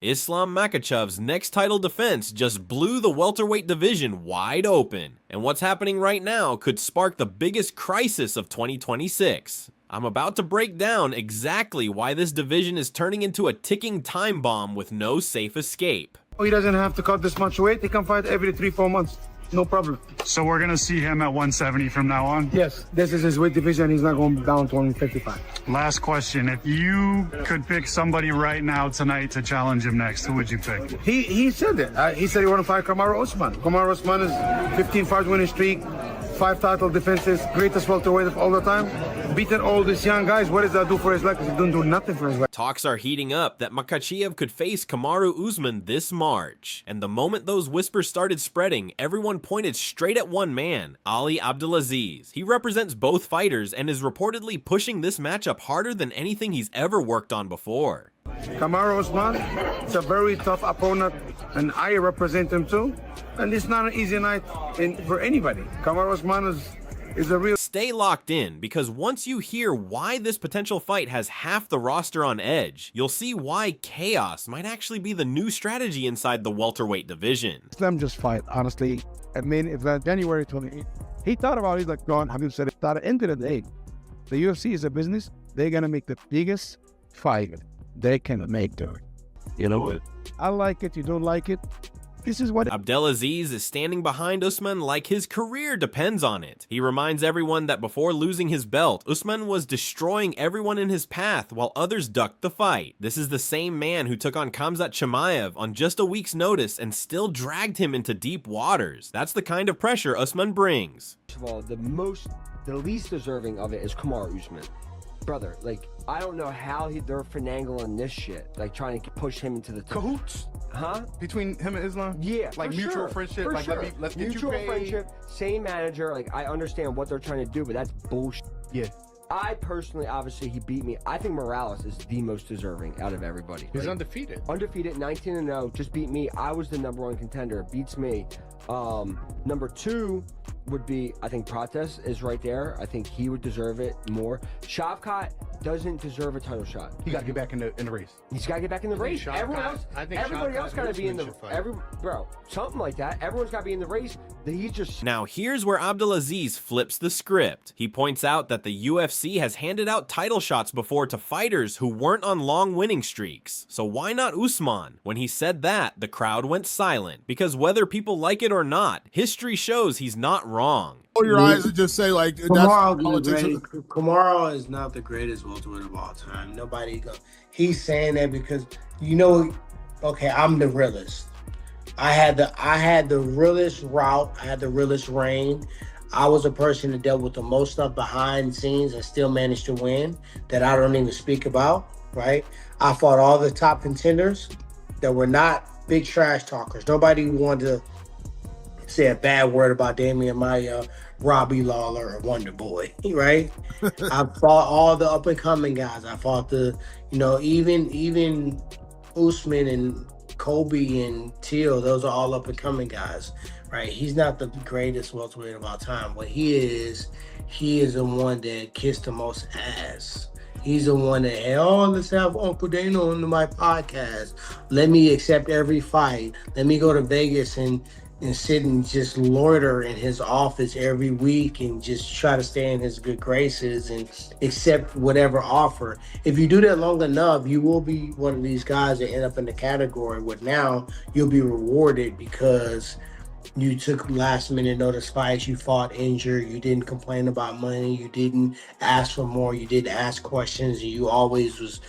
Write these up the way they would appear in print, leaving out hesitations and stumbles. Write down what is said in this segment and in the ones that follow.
Islam Makhachev's next title defense just blew the welterweight division wide open, and what's happening right now could spark the biggest crisis of 2026. I'm about to break down exactly why this division is turning into a ticking time bomb with no safe escape. He doesn't have to cut this much weight. He can fight every 3-4 months. No problem. So we're going to see him at 170 from now on? Yes, this is his weight division. He's not going down to 155. Last question. If you could pick somebody right now tonight to challenge him next, who would you pick? He said it. He said he want to fight Kamaru Usman. Kamaru Usman is 15 fight winning streak, 5 title defenses, greatest welterweight of all the time. Beating all these young guys. What does that do for his leg? He don't do nothing for his leg. Talks are heating up that Makhachev could face Kamaru Usman this March, and the moment those whispers started spreading, everyone pointed straight at one man, Ali Abdelaziz. He represents both fighters and is reportedly pushing this matchup harder than anything he's ever worked on before. Kamaru Usman, it's a very tough opponent, and I represent him too. And it's not an easy night for anybody. Kamaru Usman is a real... Stay locked in, because once you hear why this potential fight has half the roster on edge, you'll see why chaos might actually be the new strategy inside the welterweight division. Islam just fight, honestly. I mean, if that January 28th, he thought about it, he's like, John, Habib said it, at the end of the day, the UFC is a business. They're going to make the biggest fight they can make to it. You know what? I like it, you don't like it. This is what Abdelaziz is standing behind Usman like his career depends on it. He reminds everyone that before losing his belt, Usman was destroying everyone in his path while others ducked the fight. This is the same man who took on Khamzat Chimaev on just a week's notice and still dragged him into deep waters. That's the kind of pressure Usman brings. First of all, the least deserving of it is Kamaru Usman. Brother, like, I don't know how they're finagling this shit, like trying to push him into the cahoots. Huh? Between him and Islam? Yeah, like mutual friendship. For like sure. let's get mutual you paid. friendship, same manager. Like, I understand what they're trying to do, but that's bullshit. Yeah. I personally, obviously, he beat me. I think Morales is the most deserving out of everybody. He's like, undefeated. Undefeated, 19-0, just beat me. I was the #1 contender. Beats me. Number 2 would be, I think Prates is right there. I think he would deserve it more. Shavkat doesn't deserve a title shot. He got to get back in the race. He's got to get back in the race. Everyone else, everybody else got to be in the bro, something like that. Everyone's got to be in the race. He's just... Now here's where Abdelaziz flips the script. He points out that the UFC has handed out title shots before to fighters who weren't on long winning streaks. So why not Usman? When he said that, the crowd went silent, because whether people like it or not, history shows he's not wrong. Close your eyes and just say, like, that's politics. Kamaru is not the greatest welterweight of all time. Nobody go. He's saying that because, you know, okay, I'm the realest. I had the realest route. I had the realest reign. I was a person that dealt with the most stuff behind the scenes and still managed to win that I don't even speak about, right? I fought all the top contenders that were not big trash talkers. Nobody wanted to say a bad word about Damian Maia, Robbie Lawler, or Wonder Boy, right? I fought all the up and coming guys. I fought the, you know, even Usman and Kobe and Teal. Those are all up and coming guys, right? He's not the greatest welterweight of all time. What he is the one that kissed the most ass. He's the one that, hey, oh, let's have Uncle Dano on my podcast. Let me accept every fight. Let me go to Vegas and sit and just loiter in his office every week and just try to stay in his good graces and accept whatever offer. If you do that long enough, you will be one of these guys that end up in the category where now you'll be rewarded because you took last minute notice fights, you fought injured, you didn't complain about money, you didn't ask for more, you didn't ask questions, and you always was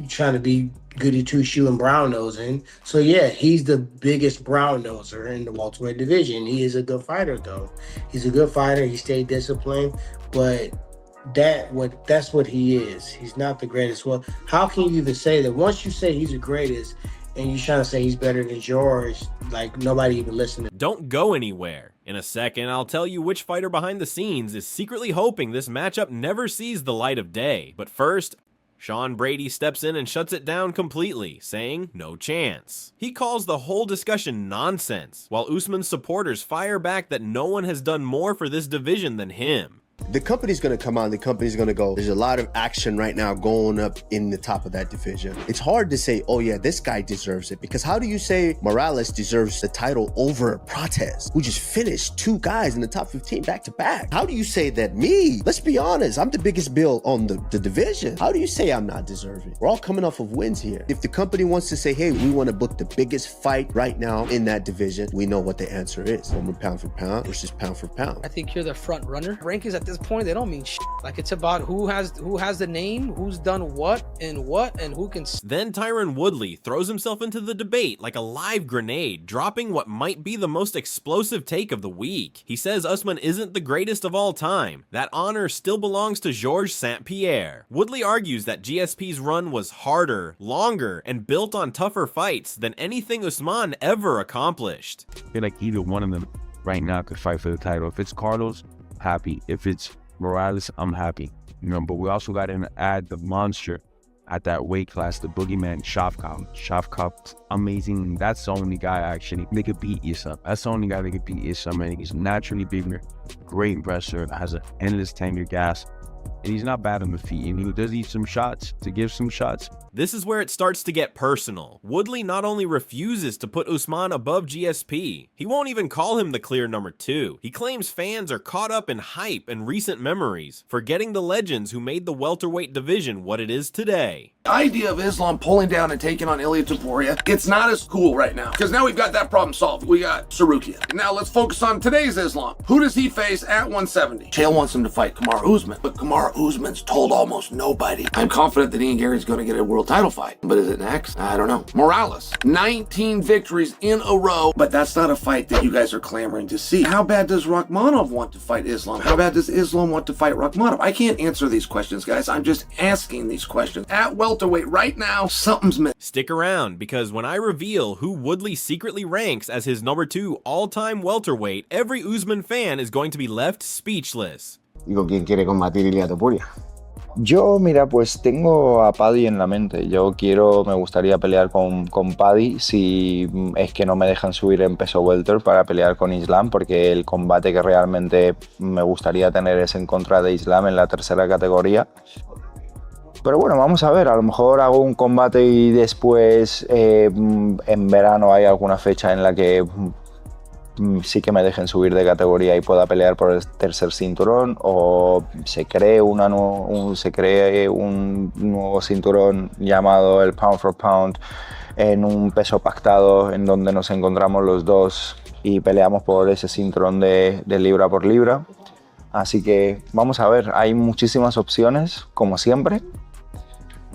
trying to be goody two-shoe and brown nosing. So yeah, he's the biggest brown noser in the welterweight division. He is a good fighter though. He's a good fighter. He stayed disciplined, but that's what he is. He's not the greatest. Well, how can you even say that? Once you say he's the greatest and you're trying to say he's better than George, like nobody even listening. Don't go anywhere. In a second, I'll tell you which fighter behind the scenes is secretly hoping this matchup never sees the light of day. But first, Sean Brady steps in and shuts it down completely, saying no chance. He calls the whole discussion nonsense, while Usman's supporters fire back that no one has done more for this division than him. The company's going to come on, the company's going to go, there's a lot of action right now going up in the top of that division. It's hard to say, oh yeah, this guy deserves it, because how do you say Morales deserves the title over Prates, who just finished 2 guys in the top 15 back to back? How do you say that me? Let's be honest, I'm the biggest bill on the division. How do you say I'm not deserving? We're all coming off of wins here. If the company wants to say, hey, we want to book the biggest fight right now in that division, we know what the answer is. Former pound for pound versus pound for pound. I think you're the front runner. Rankings at this point, they don't mean shit. Like, it's about who has the name, who's done what, and who can. Then Tyron Woodley throws himself into the debate like a live grenade, dropping what might be the most explosive take of the week. He says Usman isn't the greatest of all time. That honor still belongs to Georges St-Pierre. Woodley argues that GSP's run was harder, longer, and built on tougher fights than anything Usman ever accomplished. I feel like either one of them right now could fight for the title. If it's Carlos, happy. If it's Morales, I'm happy. You know, but we also got to add the monster at that weight class, the boogeyman, Shavkat. Shavkat's amazing. That's the only guy actually they could beat Islam. That's the only guy that could beat Islam. And he's naturally bigger, great wrestler, has an endless tank of gas. And he's not bad on the feet. And he does eat some shots to give some shots. This is where it starts to get personal. Woodley not only refuses to put Usman above GSP, he won't even call him the clear number 2. He claims fans are caught up in hype and recent memories, forgetting the legends who made the welterweight division what it is today. The idea of Islam pulling down and taking on Ilia Topuria, it's not as cool right now, because now we've got that problem solved. We got Sarukian. Now let's focus on today's Islam. Who does he face at 170? Chael wants him to fight Kamaru Usman, but Kamaru Usman's told almost nobody. I'm confident that Ian Gary's going to get a world title fight, but is it next? I don't know. Morales, 19 victories in a row, but that's not a fight that you guys are clamoring to see. How bad does Rakhmonov want to fight Islam? How bad does Islam want to fight Rakhmonov? I can't answer these questions, guys. I'm just asking these questions. At welterweight right now, something's missing. Stick around, because when I reveal who Woodley secretly ranks as his number 2 all-time welterweight, every Usman fan is going to be left speechless. Digo, ¿quién quiere combatir Ilia Topuria? Yo, mira, pues tengo a Paddy en la mente. Me gustaría pelear con Paddy si es que no me dejan subir en peso welter para pelear con Islam, porque el combate que realmente me gustaría tener es en contra de Islam en la tercera categoría. Pero bueno, vamos a ver, a lo mejor hago un combate y después en verano hay alguna fecha en la que sí que me dejen subir de categoría y pueda pelear por el tercer cinturón, o se cree un nuevo cinturón llamado el Pound for Pound en un peso pactado en donde nos encontramos los dos y peleamos por ese cinturón de libra por libra. Así que vamos a ver, hay muchísimas opciones, como siempre.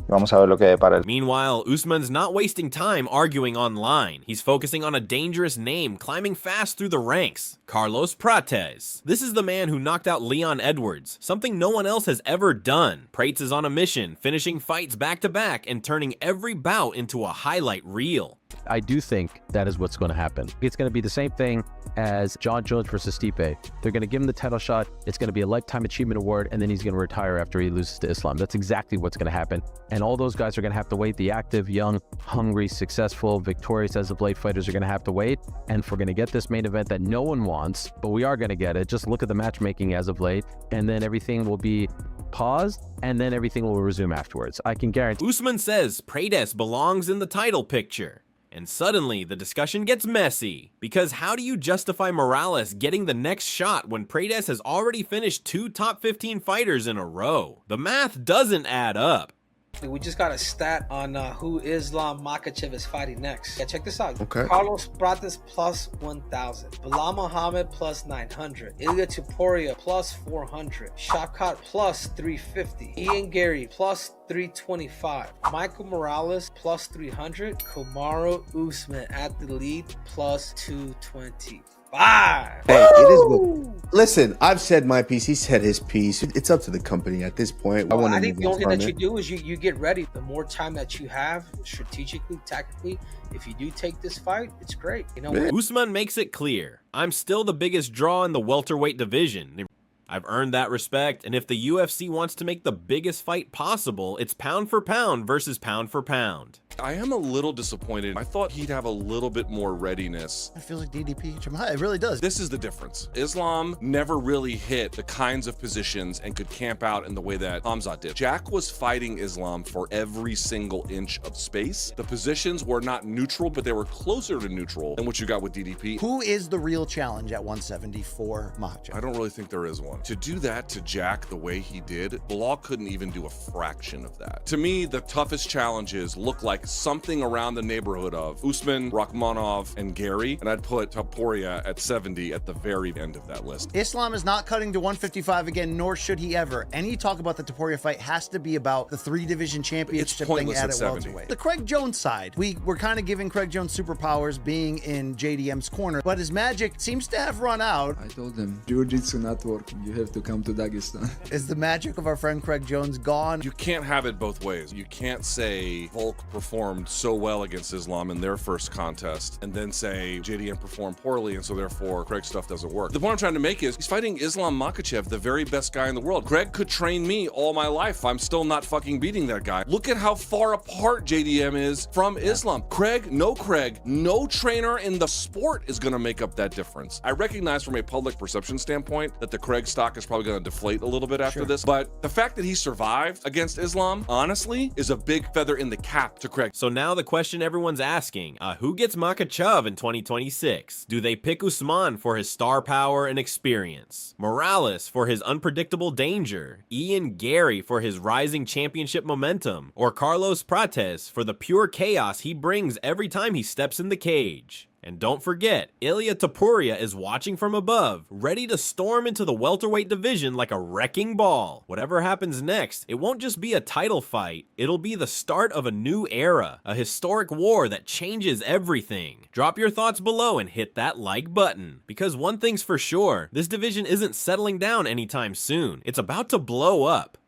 Vamos a ver lo que depara. Meanwhile, Usman's not wasting time arguing online. He's focusing on a dangerous name climbing fast through the ranks, Carlos Prates. This is the man who knocked out Leon Edwards, something no one else has ever done. Prates is on a mission, finishing fights back to back and turning every bout into a highlight reel. I do think that is what's going to happen. It's going to be the same thing as John Jones versus Stipe. They're going to give him the title shot. It's going to be a lifetime achievement award, and then he's going to retire after he loses to Islam. That's exactly what's going to happen. And all those guys are going to have to wait. The active, young, hungry, successful, victorious as of late fighters are going to have to wait. And if we're going to get this main event that no one wants, but we are going to get it, just look at the matchmaking as of late, and then everything will be paused, and then everything will resume afterwards. I can guarantee. Usman says Prates belongs in the title picture. And suddenly, the discussion gets messy. Because how do you justify Morales getting the next shot when Prates has already finished 2 top 15 fighters in a row? The math doesn't add up. We just got a stat on who Islam Makhachev is fighting next. Yeah, check this out. Okay. Carlos Prates plus 1,000. Bilal Muhammad plus 900. Ilia Topuria plus 400. Shavkat plus 350. Ian Gary plus 325. Michael Morales plus 300. Kamaru Usman at the lead plus 225. Hey, it is. Listen, I've said my piece. He said his piece. It's up to the company at this point. Well, I think the only thing that you do is you get ready. The more time that you have, strategically, tactically, if you do take this fight, it's great. You know, Usman makes it clear, I'm still the biggest draw in the welterweight division. I've earned that respect, and if the UFC wants to make the biggest fight possible, it's pound for pound versus pound for pound. I am a little disappointed. I thought he'd have a little bit more readiness. It feels like DDP Jamahal. It really does. This is the difference. Islam never really hit the kinds of positions and could camp out in the way that Hamzat did. Jack was fighting Islam for every single inch of space. The positions were not neutral, but they were closer to neutral than what you got with DDP. Who is the real challenge at 170 for Makhachev? I don't really think there is one. To do that to Jack the way he did, Bilal couldn't even do a fraction of that. To me, the toughest challenges look like something around the neighborhood of Usman, Rakhmonov, and Gary, and I'd put Topuria at 70 at the very end of that list. Islam is not cutting to 155 again, nor should he ever. Any talk about the Topuria fight has to be about the 3-division championship thing at welterweight. The Craig Jones side, we were kind of giving Craig Jones superpowers being in JDM's corner, but his magic seems to have run out. I told them, Jiu-Jitsu not working. You have to come to Dagestan. Is the magic of our friend Craig Jones gone? You can't have it both ways. You can't say Volk performed so well against Islam in their first contest and then say JDM performed poorly and so therefore Craig's stuff doesn't work. The point I'm trying to make is he's fighting Islam Makhachev, the very best guy in the world. Craig could train me all my life. I'm still not fucking beating that guy. Look at how far apart JDM is from Islam. Craig, no trainer in the sport is going to make up that difference. I recognize from a public perception standpoint that the Craig stock is probably going to deflate a little bit after this, but the fact that he survived against Islam, honestly, is a big feather in the cap to Craig. So now the question everyone's asking, who gets Makhachev in 2026? Do they pick Usman for his star power and experience? Morales for his unpredictable danger? Ian Gary for his rising championship momentum? Or Carlos Prates for the pure chaos he brings every time he steps in the cage? And don't forget, Ilia Topuria is watching from above, ready to storm into the welterweight division like a wrecking ball. Whatever happens next, it won't just be a title fight, it'll be the start of a new era, a historic war that changes everything. Drop your thoughts below and hit that like button, because one thing's for sure, this division isn't settling down anytime soon. It's about to blow up.